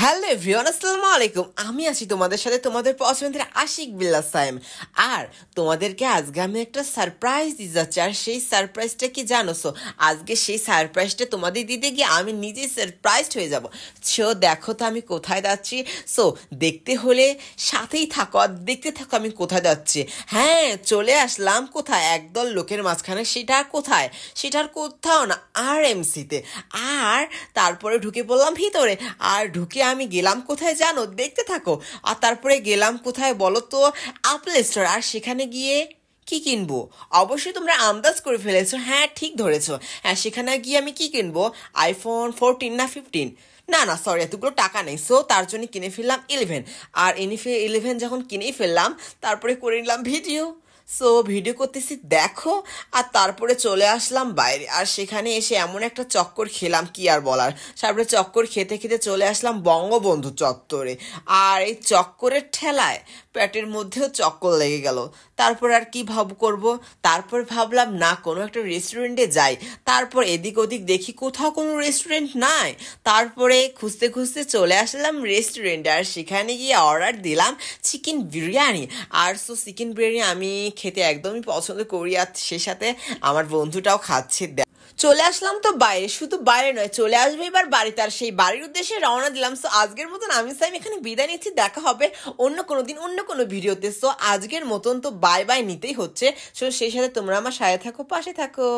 Hello everyone, আসসালামু আলাইকুম। আমি আছি তোমাদের সাথে, তোমাদের পছন্দের আশিক বিল্লাহ সাইম। আর তোমাদেরকে আজকে আমি একটা সারপ্রাইজ দিতে যাচ্ছি। আর সেই সারপ্রাইজটা কি জানো? আজকে সেই সারপ্রাইজটা তোমাদের দিতে গিয়ে আমি নিজেই সারপ্রাইজড হয়ে যাব। দেখো তো আমি কোথায় যাচ্ছি। দেখতে হলে সাথেই থাকো আর দেখতে থাকো আমি কোথায় যাচ্ছি। হ্যাঁ, চলে আসলাম কোথায়, একদল লোকের মাঝখানে। সেটা কোথায়? সেটার কোথাও না, RMC-তে। আর তারপরে ঢুকে পড়লাম ভিতরে। আর ঢুকে আমি গেলাম কোথায় জানো? দেখতে থাকো। আর তারপরে গেলাম কোথায় বলো তো? Apple store. আর সেখানে গিয়ে কি কিনবো? অবশ্যই তোমরা আন্দাজ করে ফেলেছো। হ্যাঁ, ঠিক ধরেছো। হ্যাঁ, সেখানে গিয়ে আমি কি কিনবো? iPhone 14 না 15? না না, সরি, এতগুলো টাকা নেই। তার জন্য কিনে ফেললাম 11। আর 11 যখন কিনেই ফেললাম, তারপরে করে নিলাম ভিডিও। ভিডিও করতেছি দেখো। আর তারপরে চলে আসলাম বাইরে। আর সেখানে এসে এমন একটা চক্কর খেলাম, কি আর বলার। তারপরে চক্কর খেতে খেতে চলে আসলাম বঙ্গবন্ধু চত্বরে। আর এই চক্করের ঠেলায় পেটের মধ্যেও চক্কর লেগে গেল। তারপর আর কি করব? তারপর ভাবলাম না, কোনো একটা রেস্টুরেন্টে যাই। তারপর এদিক ওদিক দেখি কোথাও কোনো রেস্টুরেন্ট নাই। তারপরে খুঁজতে খুঁজতে চলে আসলাম রেস্টুরেন্টে। আর সেখানে গিয়ে অর্ডার দিলাম চিকেন বিরিয়ানি। আর চিকেন বিরিয়ানি আমি খেতে একদমই পছন্দ করি। আর সে সাথে আমার বন্ধুটাও খাচ্ছে। চলে আসলাম তো বাইরে, শুধু বাইরে নয়, চলে আসবে এবার বাড়িতে। আর সেই বাড়ির উদ্দেশ্যে রওনা দিলাম। আজকের মতন আমি সাইম এখানে বিদায় নিচ্ছি। দেখা হবে অন্য কোনো দিন অন্য কোনো ভিডিওতে। আজকের মতন তো বাই বাই নিতেই হচ্ছে। সেই সাথে তোমরা আমার সাথে থাকো, পাশে থাকো।